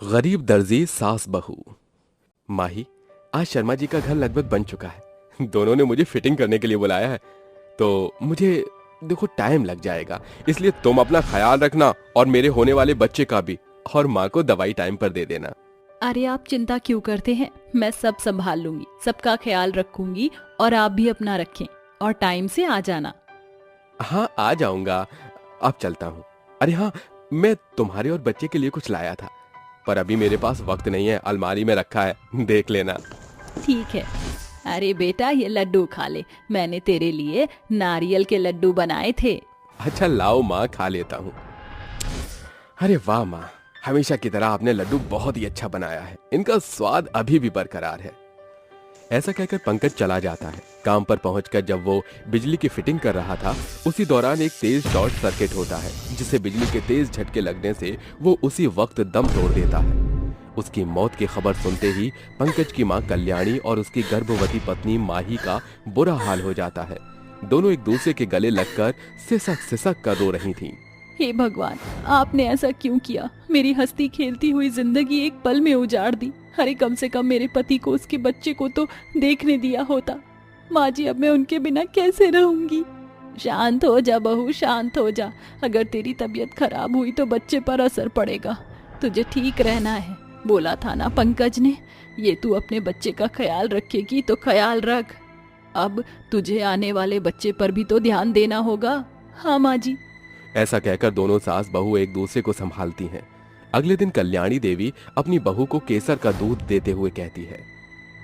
गरीब दर्जी सास बहू। माही, आज शर्मा जी का घर लगभग बन चुका है। दोनों ने मुझे फिटिंग करने के लिए बुलाया है, तो मुझे देखो टाइम लग जाएगा, इसलिए तुम अपना ख्याल रखना और मेरे होने वाले बच्चे का भी, और माँ को दवाई टाइम पर दे देना। अरे आप चिंता क्यों करते हैं, मैं सब संभाल लूंगी, सबका ख्याल रखूंगी। और आप भी अपना रखें और टाइम से आ जाना। हाँ, आ जाऊंगा। अब चलता हूँ। अरे हाँ, मैं तुम्हारे और बच्चे के लिए कुछ लाया था, पर अभी मेरे पास वक्त नहीं है। अलमारी में रखा है, देख लेना। ठीक है। अरे बेटा ये लड्डू खा ले, मैंने तेरे लिए नारियल के लड्डू बनाए थे। अच्छा लाओ माँ, खा लेता हूँ। अरे वाह माँ, हमेशा की तरह आपने लड्डू बहुत ही अच्छा बनाया है। इनका स्वाद अभी भी बरकरार है। ऐसा कहकर पंकज चला जाता है। काम पर पहुंचकर जब वो बिजली की फिटिंग कर रहा था, उसी दौरान एक तेज शॉर्ट सर्किट होता है, जिससे बिजली के तेज झटके लगने से वो उसी वक्त दम तोड़ देता है। उसकी मौत की खबर सुनते ही पंकज की मां कल्याणी और उसकी गर्भवती पत्नी माही का बुरा हाल हो जाता है। दोनों एक दूसरे के गले लगकर सिसक सिसक कर रो रही थीं। हे भगवान, आपने ऐसा क्यों किया? मेरी हंसती खेलती हुई जिंदगी एक पल में उजाड़ दी। अरे कम से कम मेरे पति को उसके बच्चे को तो देखने दिया होता। माँ जी, अब मैं उनके बिना कैसे रहूंगी? शांत हो जा बहू, शांत हो जा। अगर तेरी तबीयत खराब हुई तो बच्चे पर असर पड़ेगा। तुझे ठीक रहना है, बोला था ना पंकज ने। ये तू अपने बच्चे का ख्याल रखेगी तो ख्याल रख। अब तुझे आने वाले बच्चे पर भी तो ध्यान देना होगा। हाँ माँ जी। ऐसा कहकर दोनों सास बहू एक दूसरे को संभालती हैं। अगले दिन कल्याणी देवी अपनी बहू को केसर का दूध देते हुए कहती है,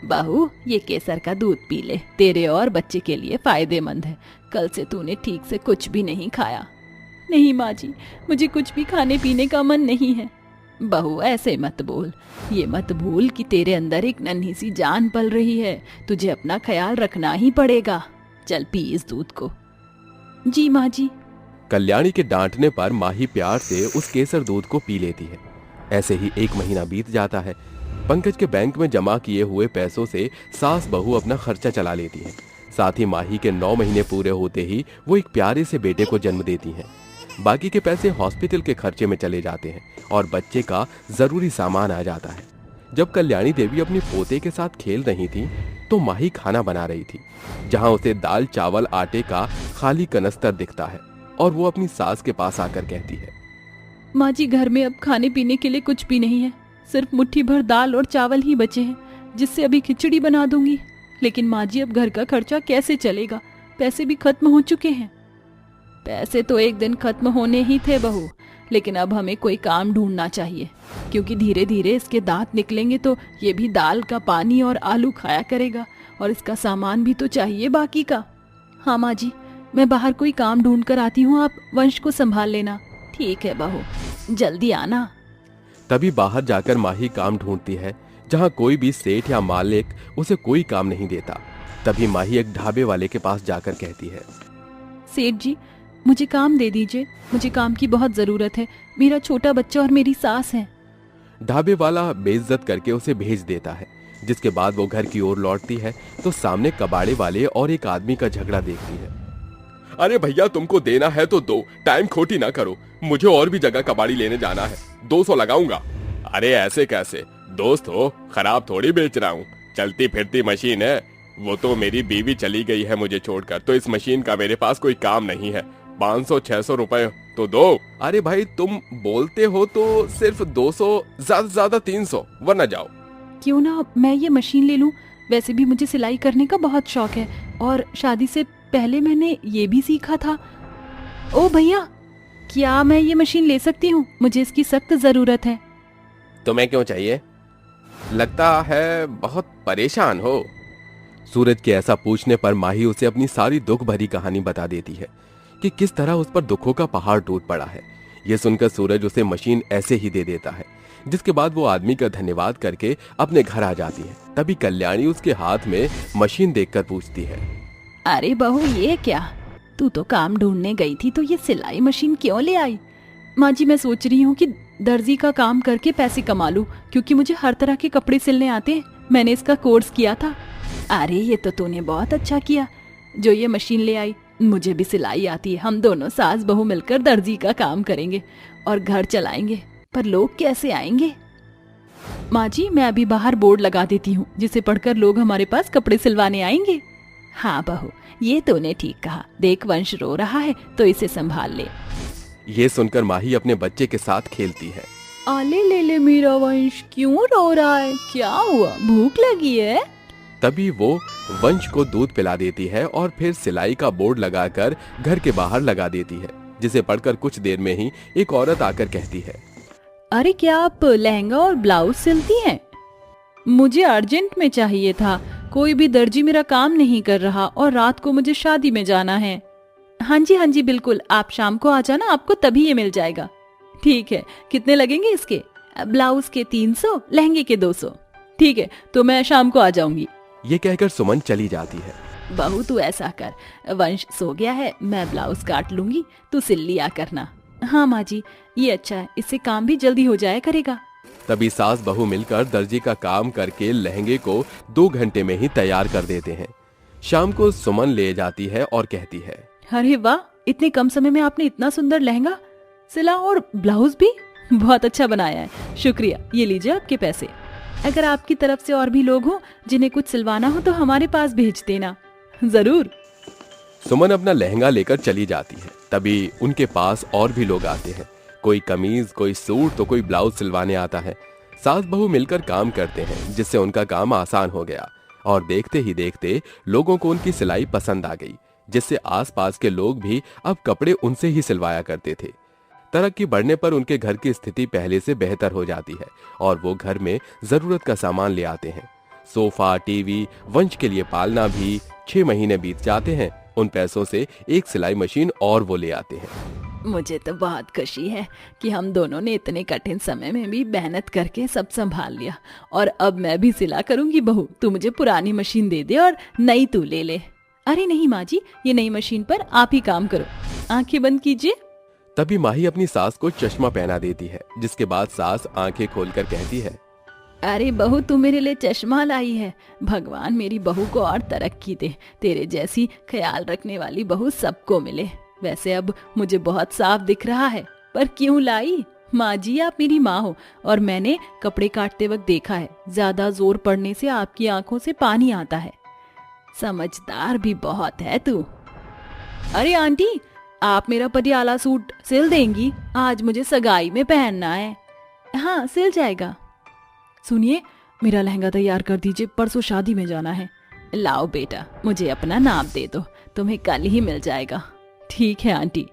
बहू ये केसर का दूध पी ले, तेरे और बच्चे के लिए फायदेमंद है। कल से तूने ठीक से कुछ भी नहीं खाया। नहीं माँ जी, मुझे कुछ भी खाने पीने का मन नहीं है। बहू ऐसे मत बोल, ये मत भूल कि तेरे अंदर एक नन्ही सी जान पल रही है। तुझे अपना ख्याल रखना ही पड़ेगा। चल पी इस दूध को। जी माँ जी। कल्याणी के डांटने पर माही प्यार से उस केसर दूध को पी लेती है। ऐसे ही एक महीना बीत जाता है। पंकज के बैंक में जमा किए हुए पैसों से सास बहू अपना खर्चा चला लेती है। साथ ही माही के 9 महीने पूरे होते ही वो एक प्यारे से बेटे को जन्म देती हैं। बाकी के पैसे हॉस्पिटल के खर्चे में चले जाते हैं और बच्चे का जरूरी सामान आ जाता है। जब कल्याणी देवी अपनी पोते के साथ खेल रही थी, तो माही खाना बना रही थी, जहां उसे दाल चावल आटे का खाली कनस्तर दिखता है और वो अपनी सास के पास आकर कहती है, माँ जी, घर में अब खाने पीने के लिए कुछ भी नहीं है। सिर्फ मुट्ठी भर दाल और चावल ही बचे हैं, जिससे अभी खिचड़ी बना दूंगी। लेकिन माँ जी, अब घर का खर्चा कैसे चलेगा? पैसे भी खत्म हो चुके हैं। पैसे तो एक दिन खत्म होने ही थे बहू, लेकिन अब हमें कोई काम ढूंढना चाहिए, क्योंकि धीरे धीरे इसके दांत निकलेंगे तो ये भी दाल का पानी और आलू खाया करेगा, और इसका सामान भी तो चाहिए बाकी का। हाँ माँ जी, मैं बाहर कोई काम ढूंढ कर आती हूँ, आप वंश को संभाल लेना। ठीक है बहू, जल्दी आना। तभी बाहर जाकर माही काम ढूंढती है, जहां कोई भी सेठ या मालिक उसे कोई काम नहीं देता। तभी माही एक ढाबे वाले के पास जाकर कहती है, सेठ जी, मुझे काम दे दीजिए, मुझे काम की बहुत जरूरत है। मेरा छोटा बच्चा और मेरी सास है। ढाबे वाला बेइज्जत करके उसे भेज देता है। जिसके बाद वो घर की ओर लौटती है तो सामने कबाड़े वाले और एक आदमी का झगड़ा देखती है। अरे भैया, तुमको देना है तो दो, टाइम खोटी ना करो। मुझे और भी जगह कबाड़ी लेने जाना है, 200 लगाऊंगा। अरे ऐसे कैसे, दोस्त हो, खराब थोड़ी बेच रहा हूँ। चलती फिरती मशीन है। वो तो मेरी बीवी चली गई है मुझे छोड़कर, तो इस मशीन का मेरे पास कोई काम नहीं है। 500-600 रुपए तो दो। अरे भाई, तुम बोलते हो तो सिर्फ 200, ज्यादा से ज्यादा 300, वरना जाओ। क्यों ना मैं ये मशीन ले लूं? वैसे भी मुझे सिलाई करने का बहुत शौक है, और शादी से पहले मैंने ये भी सीखा था। ओ भैया, क्या मैं ये मशीन ले सकती हूँ? मुझे इसकी सख्त जरूरत है। तुम्हें क्यों चाहिए? लगता है बहुत परेशान हो। सूरज के ऐसा पूछने पर माही उसे अपनी सारी दुख भरी कहानी बता देती है कि किस तरह उस पर दुखों का पहाड़ टूट पड़ा है। यह सुनकर सूरज उसे मशीन ऐसे ही दे देता है, जिसके बाद वो आदमी का धन्यवाद करके अपने घर आ जाती है। तभी कल्याणी उसके हाथ में मशीन देखकर पूछती है, अरे बहू, ये क्या? तू तो काम ढूंढने गई थी, तो ये सिलाई मशीन क्यों ले आई? माँ जी, मैं सोच रही हूँ कि दर्जी का काम करके पैसे कमा लूं, क्योंकि मुझे हर तरह के कपड़े सिलने आते हैं। मैंने इसका कोर्स किया था। अरे ये तो तूने बहुत अच्छा किया जो ये मशीन ले आई। मुझे भी सिलाई आती है। हम दोनों सास बहू मिलकर दर्जी का काम करेंगे और घर चलाएंगे। पर लोग कैसे आएंगे? माँ जी, मैं अभी बाहर बोर्ड लगा देती हूँ, जिसे पढ़कर लोग हमारे पास कपड़े सिलवाने आएंगे। हाँ बहू, ये तूने ठीक कहा। देख, वंश रो रहा है तो इसे संभाल ले। ये सुनकर माही अपने बच्चे के साथ खेलती है। आले ले ले मेरा वंश, क्यों रो रहा है? क्या हुआ, भूख लगी है? तभी वो वंश को दूध पिला देती है और फिर सिलाई का बोर्ड लगाकर घर के बाहर लगा देती है, जिसे पढ़कर कुछ देर में ही एक औरत आकर कहती है, अरे क्या आप लहंगा और ब्लाउज सिलती हैं? मुझे अर्जेंट में चाहिए था। कोई भी दर्जी मेरा काम नहीं कर रहा और रात को मुझे शादी में जाना है। हाँ जी बिल्कुल, आप शाम को आ जाना, आपको तभी ये मिल जाएगा। ठीक है, कितने लगेंगे इसके? ब्लाउज के 300, लहंगे के 200। ठीक है, तो मैं शाम को आ जाऊंगी। ये कहकर सुमन चली जाती है। बहू तू ऐसा कर, वंश सो गया है, मैं ब्लाउज काट लूंगी, तू सिल लिया करना। हाँ माँ जी, ये अच्छा है, इससे काम भी जल्दी हो जाया करेगा। तभी सास बहू मिलकर दर्जी का काम करके लहंगे को 2 घंटे में ही तैयार कर देते हैं। शाम को सुमन ले जाती है और कहती है, अरे वाह, इतने कम समय में आपने इतना सुंदर लहंगा सिला और ब्लाउज भी बहुत अच्छा बनाया है। शुक्रिया, ये लीजिए आपके पैसे। अगर आपकी तरफ से और भी लोग हों जिन्हें कुछ सिलवाना हो तो हमारे पास भेज देना। जरूर। सुमन अपना लहंगा लेकर चली जाती है। तभी उनके पास और भी लोग आते हैं। कोई कमीज, कोई सूट तो कोई ब्लाउज सिलवाने आता है। सास बहू मिलकर काम करते हैं, जिससे उनका काम आसान हो गया और देखते ही देखते लोगों को उनकी सिलाई पसंद आ गई, जिससे आसपास के लोग भी अब कपड़े उनसे ही सिलवाया करते थे। तरक्की बढ़ने पर उनके घर की स्थिति पहले से बेहतर हो जाती है और वो घर में जरूरत का सामान ले आते हैं। सोफा, टीवी, वंश के लिए पालना भी। 6 महीने बीत जाते हैं। उन पैसों से एक सिलाई मशीन और वो ले आते हैं। मुझे तो बहुत खुशी है कि हम दोनों ने इतने कठिन समय में भी मेहनत करके सब संभाल लिया। और अब मैं भी सिला करूंगी। बहू, तू मुझे पुरानी मशीन दे दे और नई तू ले ले। अरे नहीं माँ जी, ये नई मशीन पर आप ही काम करो। आंखें बंद कीजिए। तभी माही अपनी सास को चश्मा पहना देती है, जिसके बाद सास आंखें खोलकर कहती है, अरे बहू, तू मेरे लिए चश्मा लाई है। भगवान मेरी बहू को और तरक्की दे। तेरे जैसी ख्याल रखने वाली बहू सबको मिले। वैसे अब मुझे बहुत साफ दिख रहा है, पर क्यों लाई? माँ जी, आप मेरी माँ हो और मैंने कपड़े काटते वक्त देखा है, ज्यादा जोर पड़ने से आपकी आंखों से पानी आता है। समझदार भी बहुत है तू। अरे आंटी, आप मेरा पटियाला सूट सिल देंगी? आज मुझे सगाई में पहनना है। हाँ, सिल जाएगा। सुनिए, मेरा लहंगा तैयार कर दीजिए, परसों शादी में जाना है। लाओ बेटा, मुझे अपना नाप दे दो, तुम्हें कल ही मिल जाएगा। ठीक है आंटी।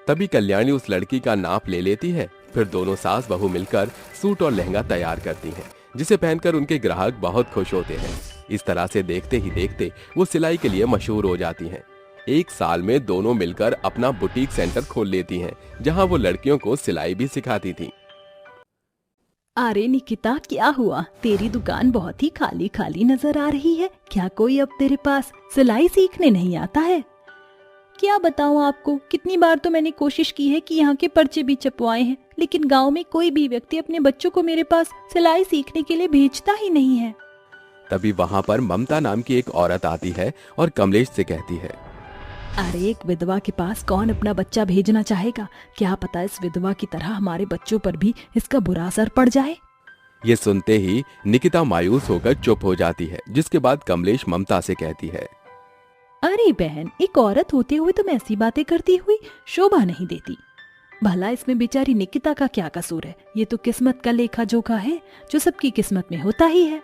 तभी कल्याणी उस लड़की का नाप ले लेती है। फिर दोनों सास बहू मिलकर सूट और लहंगा तैयार करती हैं, जिसे पहनकर उनके ग्राहक बहुत खुश होते हैं। इस तरह से देखते ही देखते वो सिलाई के लिए मशहूर हो जाती हैं। 1 साल में दोनों मिलकर अपना बुटीक सेंटर खोल लेती हैं, जहां वो लड़कियों को सिलाई भी सिखाती थी। अरे निकिता, क्या हुआ? तेरी दुकान बहुत ही खाली खाली नजर आ रही है। क्या कोई अब तेरे पास सिलाई सीखने नहीं आता है? क्या बताऊं आपको, कितनी बार तो मैंने कोशिश की है कि यहाँ के पर्चे भी छपवाए हैं, लेकिन गांव में कोई भी व्यक्ति अपने बच्चों को मेरे पास सिलाई सीखने के लिए भेजता ही नहीं है। तभी वहां पर ममता नाम की एक औरत आती है और कमलेश से कहती है, अरे एक विधवा के पास कौन अपना बच्चा भेजना चाहेगा? क्या पता इस विधवा की तरह हमारे बच्चों पर भी इसका बुरा असर पड़ जाए। ये सुनते ही निकिता मायूस होकर चुप हो जाती है, जिसके बाद कमलेश ममता से कहती है, अरे बहन, एक औरत होते हुए तुम ऐसी बातें करती हुई शोभा नहीं देती। भला इसमें बेचारी निकिता का क्या कसूर है? ये तो किस्मत का लेखा जोखा है, जो सबकी किस्मत में होता ही है।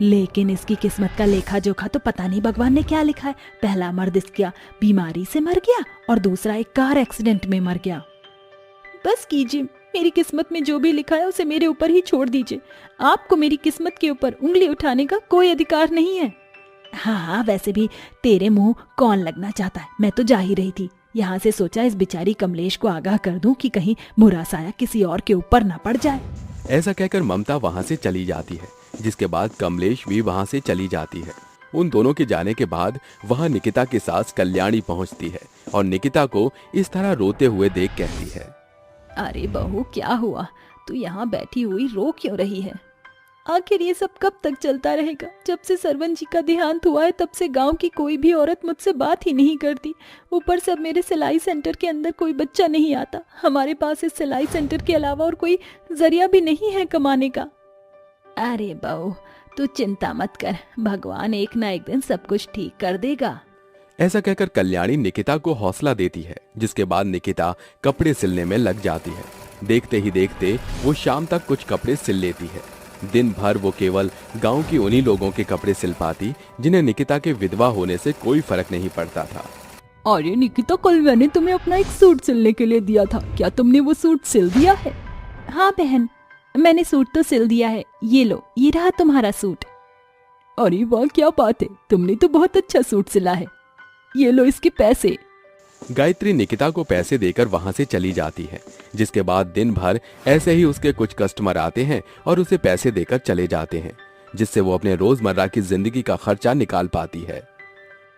लेकिन इसकी किस्मत का लेखा जोखा तो पता नहीं भगवान ने क्या लिखा है। पहला मर्द इसका बीमारी से मर गया और दूसरा एक कार एक्सीडेंट में मर गया। बस कीजिए, मेरी किस्मत में जो भी लिखा है उसे मेरे ऊपर ही छोड़ दीजिए। आपको मेरी किस्मत के ऊपर उंगली उठाने का कोई अधिकार नहीं है। हाँ, वैसे भी तेरे मुंह कौन लगना चाहता है? मैं तो जा ही रही थी। यहाँ से सोचा इस बेचारी कमलेश को आगाह कर दूं कि कहीं बुरा साया किसी और के ऊपर न पड़ जाए। ऐसा कहकर ममता वहां से चली जाती है, जिसके बाद कमलेश भी वहां से चली जाती है। उन दोनों के जाने के बाद वहां निकिता की सास कल्याणी पहुंचती है और निकिता को इस तरह रोते हुए देख कहती है, अरे बहू, क्या हुआ? तू यहाँ बैठी हुई रो क्यों रही है? आखिर ये सब कब तक चलता रहेगा? जब से सरवन जी का देहांत हुआ है तब से गांव की कोई भी औरत मुझसे बात ही नहीं करती। ऊपर से अब मेरे सिलाई सेंटर के अंदर कोई बच्चा नहीं आता। हमारे पास इस सिलाई सेंटर के अलावा और कोई जरिया भी नहीं है कमाने का। अरे बहू, तू चिंता मत कर, भगवान एक ना एक दिन सब कुछ ठीक कर देगा। ऐसा कहकर कल्याणी निकिता को हौसला देती है, जिसके बाद निकिता कपड़े सिलने में लग जाती है। देखते ही देखते वो शाम तक कुछ कपड़े सिल लेती है। दिन भर वो केवल गांव की उन्हीं लोगों के कपड़े सिल पाती जिन्हें निकिता के विधवा होने से कोई फर्क नहीं पड़ता था। अरे निकिता, कल मैंने तुम्हें अपना एक सूट सिलने के लिए दिया था, क्या तुमने वो सूट सिल दिया है? हाँ बहन, मैंने सूट तो सिल दिया है, ये लो, ये रहा तुम्हारा सूट। अरे वाह, क्या बात है, तुमने तो बहुत अच्छा सूट सिला है, ये लो इसके पैसे। गायत्री निकिता को पैसे देकर वहां से चली जाती है, जिसके बाद दिन भर ऐसे ही उसके कुछ कस्टमर आते हैं और उसे पैसे देकर चले जाते हैं, जिससे वो अपने रोजमर्रा की जिंदगी का खर्चा निकाल पाती है।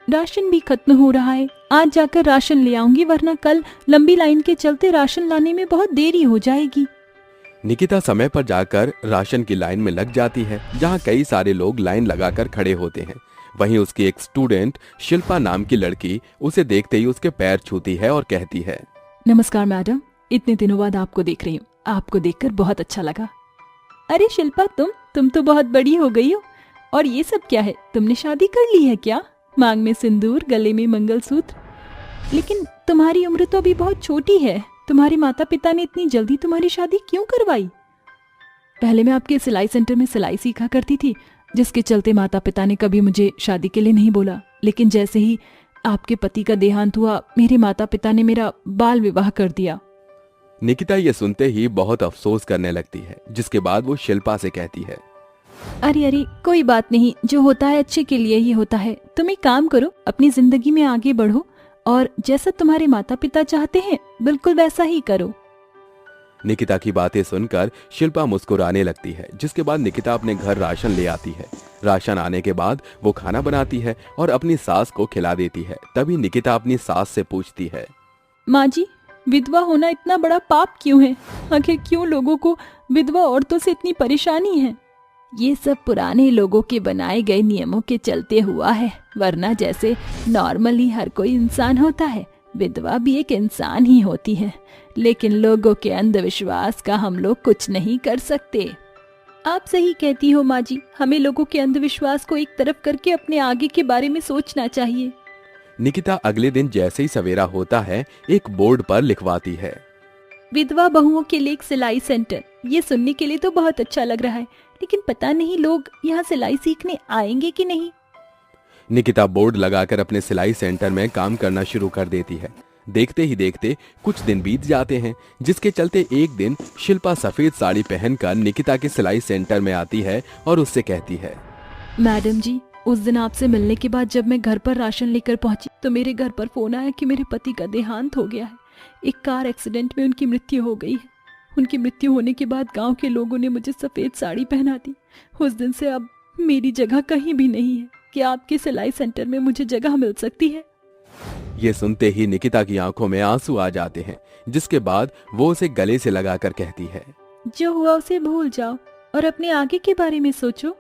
राशन भी खत्म हो रहा है, आज जाकर राशन ले आऊंगी, वरना कल लंबी लाइन के चलते राशन लाने में बहुत देरी हो जाएगी। निकिता समय पर जाकर राशन की लाइन में लग जाती है, जहां कई सारे लोग लाइन लगाकर खड़े होते हैं। वहीं उसकी एक स्टूडेंट शिल्पा नाम की लड़की उसे देखते ही उसके पैर छूती है और कहती है, नमस्कार मैडम, इतने दिनों बाद आपको देख रही हूँ, आपको देखकर बहुत अच्छा लगा। अरे शिल्पा, तुम तो बहुत बड़ी हो गई हो, और ये सब क्या है, तुमने शादी कर ली है क्या? मांग में सिंदूर, गले में मंगलसूत्र, लेकिन तुम्हारी उम्र तो अभी बहुत छोटी है, तुम्हारे माता पिता ने इतनी जल्दी तुम्हारी शादी क्यों करवाई? पहले मैं आपके सिलाई सेंटर में सिलाई सीखा करती थी, जिसके चलते माता पिता ने कभी मुझे शादी के लिए नहीं बोला, लेकिन जैसे ही आपके पति का देहांत हुआ, मेरे माता पिता ने मेरा बाल विवाह कर दिया। निकिता ये सुनते ही बहुत अफसोस करने लगती है, जिसके बाद वो शिल्पा से कहती है, अरे कोई बात नहीं, जो होता है अच्छे के लिए ही होता है। तुम एक काम करो, अपनी जिंदगी में आगे बढ़ो और जैसा तुम्हारे माता पिता चाहते हैं बिल्कुल वैसा ही करो। निकिता की बातें सुनकर शिल्पा मुस्कुराने लगती है, जिसके बाद निकिता अपने घर राशन ले आती है। राशन आने के बाद वो खाना बनाती है और अपनी सास को खिला देती है। तभी निकिता अपनी सास से पूछती है, माँ जी, विधवा होना इतना बड़ा पाप क्यों है? आखिर क्यों लोगों को विधवा औरतों से इतनी परेशानी है? ये सब पुराने लोगों के बनाए गए नियमों के चलते हुआ है, वरना जैसे नॉर्मली हर कोई इंसान होता है, विधवा भी एक इंसान ही होती है। लेकिन लोगों के अंधविश्वास का हम लोग कुछ नहीं कर सकते। आप सही कहती हो माँ जी, हमें लोगों के अंधविश्वास को एक तरफ करके अपने आगे के बारे में सोचना चाहिए। निकिता अगले दिन जैसे ही सवेरा होता है, एक बोर्ड पर लिखवाती है, विधवा बहुओं के लिए एक सिलाई सेंटर। ये सुनने के लिए तो बहुत अच्छा लग रहा है, लेकिन पता नहीं लोग यहाँ सिलाई सीखने आएंगे कि नहीं। निकिता बोर्ड लगाकर अपने सिलाई सेंटर में काम करना शुरू कर देती है। देखते ही देखते कुछ दिन बीत जाते हैं, जिसके चलते एक दिन शिल्पा सफेद साड़ी पहनकर निकिता के सिलाई सेंटर में आती है और उससे कहती है, मैडम जी, उस दिन आपसे मिलने के बाद जब मैं घर पर राशन लेकर पहुंची तो मेरे घर पर फोन आया कि मेरे पति का देहांत हो गया है। एक कार एक्सीडेंट में उनकी मृत्यु हो गई है। उनकी मृत्यु होने के बाद गांव के लोगों ने मुझे सफेद साड़ी पहना दी। उस दिन से अब मेरी जगह कहीं भी नहीं है। क्या आपके सिलाई सेंटर में मुझे जगह मिल सकती है? ये सुनते ही निकिता की आंखों में आंसू आ जाते हैं, जिसके बाद वो उसे गले से लगाकर कहती है, जो हुआ उसे भूल जाओ और अपने आगे के बारे में सोचो।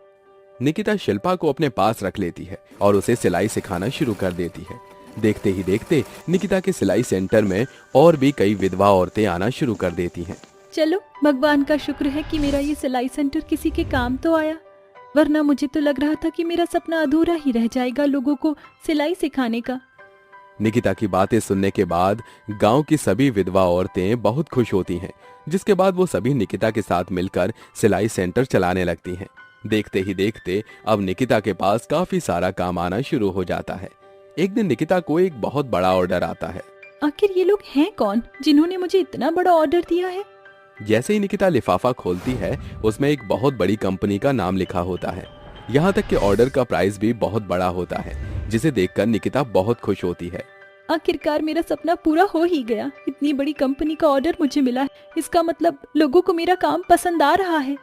निकिता शिल्पा को अपने पास रख लेती है और उसे सिलाई सिखाना शुरू कर देती है। देखते ही देखते निकिता के सिलाई सेंटर में और भी कई विधवा औरतें आना शुरू कर देती हैं। चलो, भगवान का शुक्र है कि मेरा ये सिलाई सेंटर किसी के काम तो आया, वरना मुझे तो लग रहा था कि मेरा सपना अधूरा ही रह जाएगा लोगों को सिलाई सिखाने का। निकिता की बातें सुनने के बाद गांव की सभी विधवा औरतें बहुत खुश होती हैं, जिसके बाद वो सभी निकिता के साथ मिलकर सिलाई सेंटर चलाने लगती हैं। देखते ही देखते अब निकिता के पास काफी सारा काम आना शुरू हो जाता है। एक दिन निकिता को एक बहुत बड़ा ऑर्डर आता है। आखिर ये लोग हैं कौन जिन्होंने मुझे इतना बड़ा ऑर्डर दिया है? जैसे ही निकिता लिफाफा खोलती है, उसमें एक बहुत बड़ी कंपनी का नाम लिखा होता है। यहाँ तक कि ऑर्डर का प्राइस भी बहुत बड़ा होता है, जिसे देखकर निकिता बहुत खुश होती है। आखिरकार मेरा सपना पूरा हो ही गया। इतनी बड़ी कंपनी का ऑर्डर मुझे मिला है, इसका मतलब लोगों को मेरा काम पसंद आ रहा है।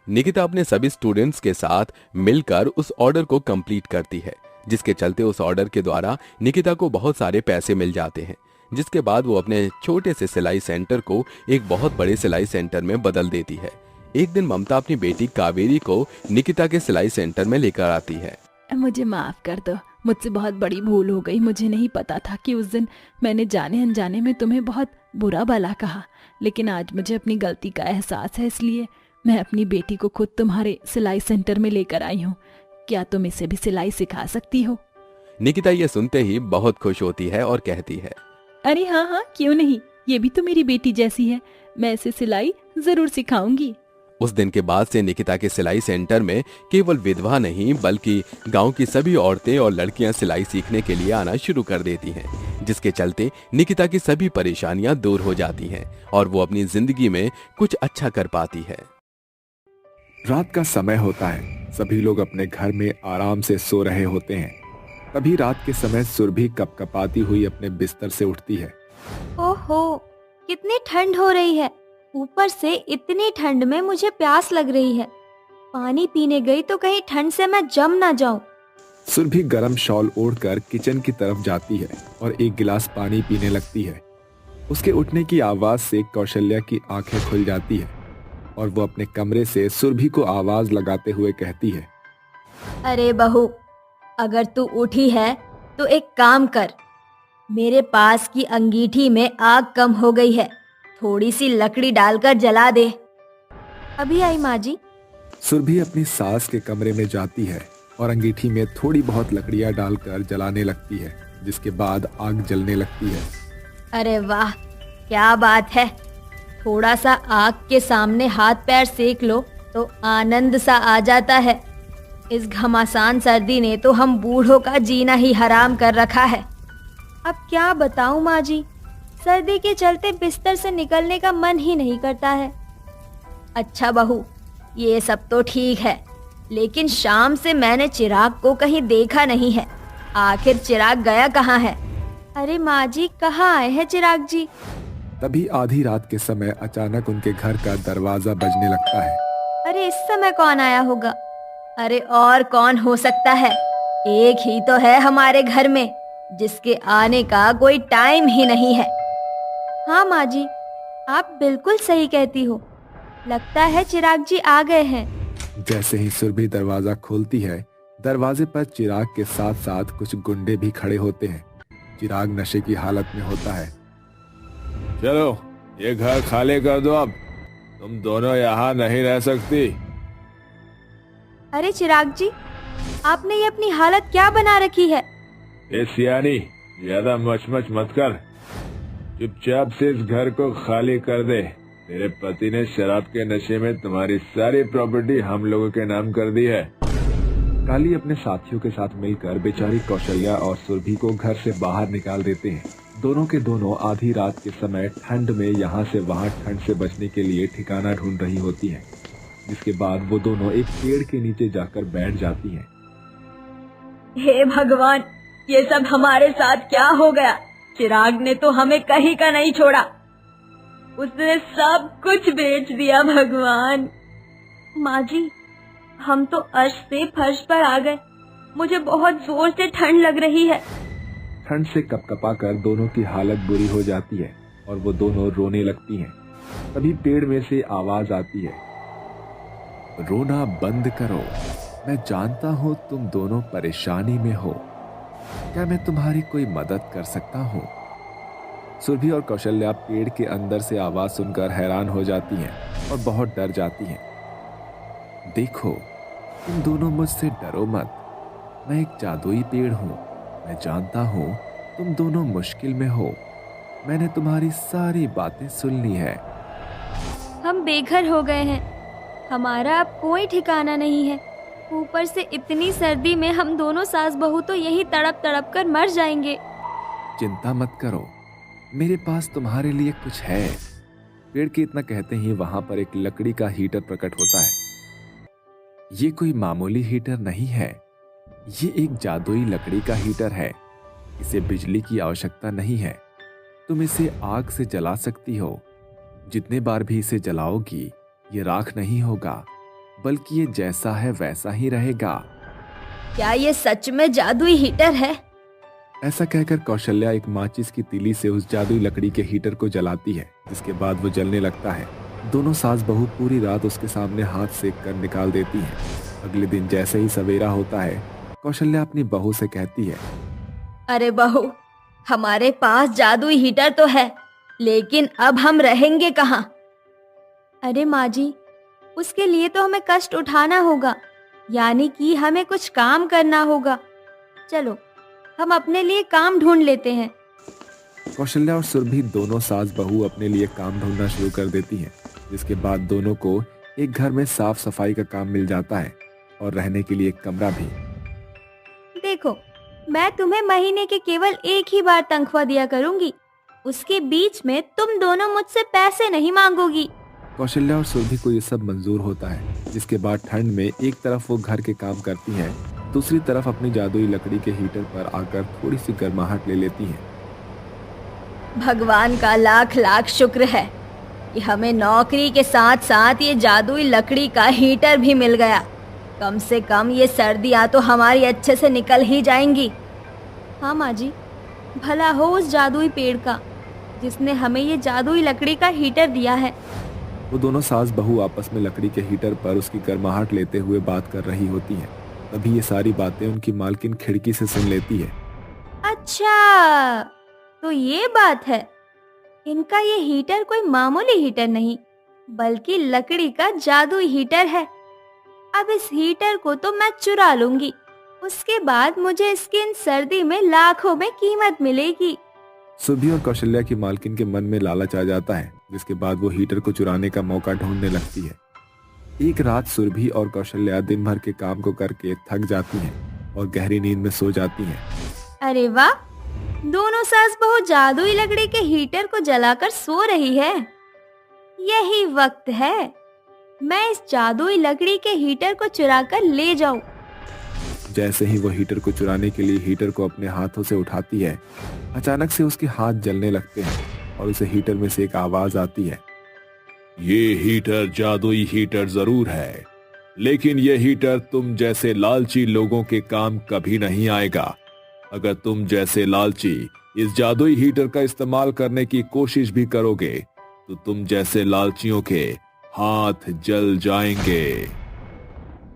निकिता अपने सभी स्टूडेंट्स के साथ मिलकर उस ऑर्डर को कंप्लीट करती है, जिसके चलते उस ऑर्डर के द्वारा निकिता को बहुत सारे पैसे मिल जाते हैं, जिसके बाद वो अपने छोटे से सिलाई सेंटर को एक बहुत बड़े सिलाई सेंटर में बदल देती है। एक दिन ममता अपनी बेटी कावेरी को निकिता के सिलाई सेंटर में लेकर आती है। मुझे माफ कर दो, मुझसे बहुत बड़ी भूल हो गई। मुझे नहीं पता था कि उस दिन मैंने जाने अनजाने में तुम्हें बहुत बुरा भला कहा, लेकिन आज मुझे अपनी गलती का एहसास है, इसलिए मैं अपनी बेटी को खुद तुम्हारे सिलाई सेंटर में लेकर आई हूँ। क्या तुम इसे भी सिलाई सिखा सकती हो? निकिता ये सुनते ही बहुत खुश होती है और कहती है, अरे हाँ हाँ, क्यों नहीं, ये भी तो मेरी बेटी जैसी है, मैं इसे सिलाई जरूर सिखाऊंगी। उस दिन के बाद से निकिता के सिलाई सेंटर में केवल विधवा नहीं बल्कि गांव की सभी औरतें और लड़कियां सिलाई सीखने के लिए आना शुरू कर देती हैं, जिसके चलते निकिता की सभी परेशानियां दूर हो जाती हैं और वो अपनी जिंदगी में कुछ अच्छा कर पाती है। रात का समय होता है, सभी लोग अपने घर में आराम से सो रहे होते हैं। तभी रात के समय सुरभि कपकपाती हुई अपने बिस्तर से उठती है। ओहो, कितनी ठंड हो रही है। ऊपर से इतनी ठंड में मुझे प्यास लग रही है। पानी पीने गई तो कहीं ठंड से मैं जम ना जाऊं। सुरभि गरम शॉल ओढ़कर किचन की तरफ जाती है और एक गिलास पानी पीने लगती है। उसके उठने की आवाज से कौशल्या की आंखें खुल जाती है और वो अपने कमरे से सुरभि को आवाज लगाते हुए कहती है, अरे बहू, अगर तू उठी है तो एक काम कर, मेरे पास की अंगीठी में आग कम हो गई है, थोड़ी सी लकड़ी डालकर जला दे। अभी आई माँ जी। सुरभि अपनी सास के कमरे में जाती है और अंगीठी में थोड़ी बहुत लकड़ियां डालकर जलाने लगती है, जिसके बाद आग जलने लगती है। अरे वाह, क्या बात है। थोड़ा सा आग के सामने हाथ पैर सेक लो तो आनंद सा आ जाता है। इस घमासान सर्दी ने तो हम बूढ़ों का जीना ही हराम कर रखा है। अब क्या बताऊं माँ जी, सर्दी के चलते बिस्तर से निकलने का मन ही नहीं करता है। अच्छा बहू, ये सब तो ठीक है, लेकिन शाम से मैंने चिराग को कहीं देखा नहीं है। आखिर चिराग गया कहाँ है? अरे माँ जी, कहाँ आए हैं चिराग जी? तभी आधी रात के समय अचानक उनके घर का दरवाजा बजने लगता है। अरे इस समय कौन आया होगा? अरे और कौन हो सकता है? एक ही तो है हमारे घर में जिसके आने का कोई टाइम ही नहीं है। हाँ माँ जी, आप बिल्कुल सही कहती हो। लगता है चिराग जी आ गए हैं। जैसे ही सुरभि दरवाजा खोलती है, दरवाजे पर चिराग के साथ साथ कुछ गुंडे भी खड़े होते हैं। चिराग नशे की हालत में होता है। चलो, ये घर खाली कर दो, अब तुम दोनों यहाँ नहीं रह सकती। अरे चिराग जी, आपने ये अपनी हालत क्या बना रखी है? ए सियानी, ज्यादा मचमच मत कर, चुपचाप से इस घर को खाली कर दे। तेरे पति ने शराब के नशे में तुम्हारी सारी प्रॉपर्टी हम लोगों के नाम कर दी है। काली अपने साथियों के साथ मिलकर बेचारी कौशल्या और सुरभि को घर से बाहर निकाल देते हैं। दोनों के दोनों आधी रात के समय ठंड में यहाँ से वहाँ ठंड से बचने के लिए ठिकाना ढूंढ रही होती हैं, जिसके बाद वो दोनों एक पेड़ के नीचे जाकर बैठ जाती हैं। हे भगवान, ये सब हमारे साथ क्या हो गया? चिराग ने तो हमें कहीं का नहीं छोड़ा, उसने सब कुछ बेच दिया। भगवान। माँ जी, हम तो अर्श से फर्श पर आ गए, मुझे बहुत जोर से ठंड लग रही है। ठंड से कपकपाकर दोनों की हालत बुरी हो जाती है और वो दोनों रोने लगती हैं। तभी पेड़ में से आवाज आती है, रोना बंद करो, मैं जानता हूँ तुम दोनों परेशानी में हो, क्या मैं तुम्हारी कोई मदद कर सकता हूँ? सुरभि और कौशल्या पेड़ के अंदर से आवाज सुनकर हैरान हो जाती हैं और बहुत डर जाती हैं। देखो, तुम दोनों मुझसे डरो मत, मैं एक जादुई पेड़ हूँ, मैं जानता हूँ तुम दोनों मुश्किल में हो, मैंने तुम्हारी सारी बातें सुन ली है। हम बेघर हो गए हैं, हमारा अब कोई ठिकाना नहीं है। ऊपर से इतनी सर्दी में हम दोनों सास बहू तो यही तड़प तड़प कर मर जाएंगे। चिंता मत करो, मेरे पास तुम्हारे लिए कुछ है। पेड़ के इतना कहते ही वहां पर एक लकड़ी का हीटर प्रकट होता है। ये कोई मामूली हीटर नहीं है, ये एक जादुई लकड़ी का हीटर है। इसे बिजली की आवश्यकता नहीं है, तुम इसे आग से जला सकती हो। जितने बार भी इसे जलाओगी ये राख नहीं होगा, बल्कि ये जैसा है वैसा ही रहेगा। क्या ये सच में जादुई हीटर है? ऐसा कहकर कौशल्या एक माचिस की तीली से उस जादुई लकड़ी के हीटर को जलाती है, जिसके बाद वो जलने लगता है। दोनों सास बहू पूरी रात उसके सामने हाथ सेक कर निकाल देती हैं। अगले दिन जैसे ही सवेरा होता है, कौशल्या अपनी बहू से कहती है, अरे बहू, हमारे पास जादुई हीटर तो है, लेकिन अब हम रहेंगे कहाँ? अरे माँ जी, उसके लिए तो हमें कष्ट उठाना होगा, यानी कि हमें कुछ काम करना होगा। चलो हम अपने लिए काम ढूंढ लेते हैं। कौशल्या और सुरभि दोनों सास बहू अपने लिए काम ढूंढना शुरू कर देती हैं, जिसके बाद दोनों को एक घर में साफ सफाई का काम मिल जाता है और रहने के लिए एक कमरा भी। देखो, मैं तुम्हें महीने के केवल एक ही बार तनख्वाह दिया करूंगी, उसके बीच में तुम दोनों मुझसे पैसे नहीं मांगोगी। कौशल्या और सुरभि को ये सब मंजूर होता है, जिसके बाद ठंड में एक तरफ वो घर के काम करती हैं, दूसरी तरफ अपनी जादुई लकड़ी के हीटर पर आकर थोड़ी सी गर्माहट ले लेती हैं। भगवान का लाख लाख शुक्र है कि हमें नौकरी के साथ साथ ये जादुई लकड़ी का हीटर भी मिल गया। कम से कम ये सर्दियाँ तो हमारी अच्छे से निकल ही जाएंगी। हाँ माँ जी, भला हो उस जादुई पेड़ का जिसने हमें ये जादुई लकड़ी का हीटर दिया है। वो दोनों सास बहू आपस में लकड़ी के हीटर पर उसकी गर्माहट लेते हुए बात कर रही होती हैं। तभी ये सारी बातें उनकी मालकिन खिड़की से सुन लेती है। अच्छा, तो ये बात है। इनका ये हीटर कोई मामूली हीटर नहीं, बल्कि लकड़ी का जादुई हीटर है। अब इस हीटर को तो मैं चुरा लूंगी, उसके बाद मुझे इसकी इन सर्दी में लाखों में कीमत मिलेगी। सुरभि और कौशल्या की मालकिन के मन में लालच आ जाता है, जिसके बाद वो हीटर को चुराने का मौका ढूंढने लगती है। एक रात सुरभि और कौशल्या दिन भर के काम को करके थक जाती हैं और गहरी नींद में सो जाती हैं। अरे वाह, दोनों सास बहू जादुई लकड़ी के हीटर को जलाकर सो रही है। यही वक्त है मैं इस जादुई लकड़ी के हीटर को चुराकर ले जाऊं। जैसे ही वो हीटर को चुराने के लिए हीटर को अपने हाथों से उठाती है, अचानक से उसके हाथ जलने लगते हैं और उसे हीटर में से एक आवाज आती है। ये हीटर जादुई हीटर जरूर है, लेकिन ये हीटर तुम जैसे लालची लोगों के काम कभी नहीं आएगा। अगर तुम जैसे लालची इस जादुई हीटर का इस्तेमाल करने की कोशिश भी करोगे तो तुम जैसे लालचियों के हाथ जल जाएंगे।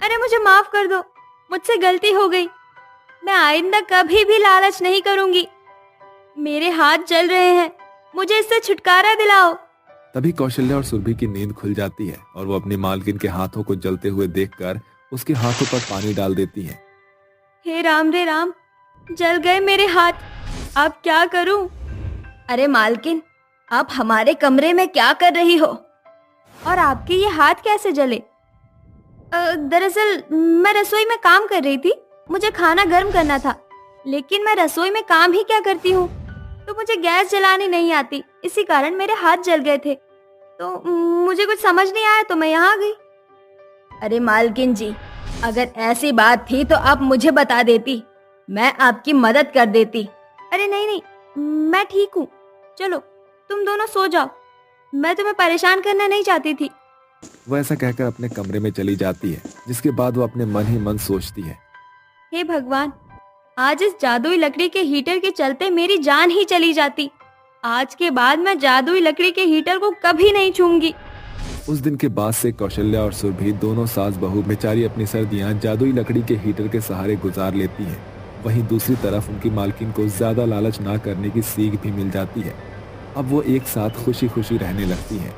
अरे मुझे माफ कर दो, मुझसे गलती हो गई। मैं आइंदा कभी भी लालच नहीं करूंगी। मेरे हाथ जल रहे हैं, मुझे इससे छुटकारा दिलाओ। तभी कौशल्या और सुरभि की नींद खुल जाती है और वो अपनी मालकिन के हाथों को जलते हुए देखकर उसके हाथों पर पानी डाल देती हैं। हे राम रे राम, जल गए मेरे हाथ, अब क्या करूं? अरे मालकिन, आप हमारे कमरे में क्या कर रही हो और आपके ये हाथ कैसे जले? दरअसल मैं रसोई में काम कर रही थी, मुझे खाना गर्म करना था, लेकिन मैं रसोई में काम ही क्या करती हूँ, तो मुझे गैस जलानी नहीं आती, इसी कारण मेरे हाथ जल गए थे। तो मुझे कुछ समझ नहीं आया तो मैं यहाँ आ गई। अरे मालकिन जी, अगर ऐसी बात थी तो आप मुझे बता देती, मैं आपकी मदद कर देती। अरे नहीं नहीं, मैं ठीक हूँ, चलो तुम दोनों सो जाओ, मैं तुम्हें परेशान करना नहीं चाहती थी। वो ऐसा कहकर अपने कमरे में चली जाती है, जिसके बाद वो अपने मन ही मन सोचती है, हे भगवान, आज इस जादुई लकड़ी के हीटर के चलते मेरी जान ही चली जाती। आज के बाद मैं जादुई लकड़ी के हीटर को कभी नहीं छूऊंगी। उस दिन के बाद से कौशल्या और सुरभि दोनों सास बहू बेचारी अपनी सर्दियां जादुई लकड़ी के हीटर के सहारे गुजार लेती हैं। वहीं दूसरी तरफ उनकी मालकिन को ज्यादा लालच ना करने की सीख भी मिल जाती है। अब वो एक साथ खुशी खुशी रहने लगती हैं।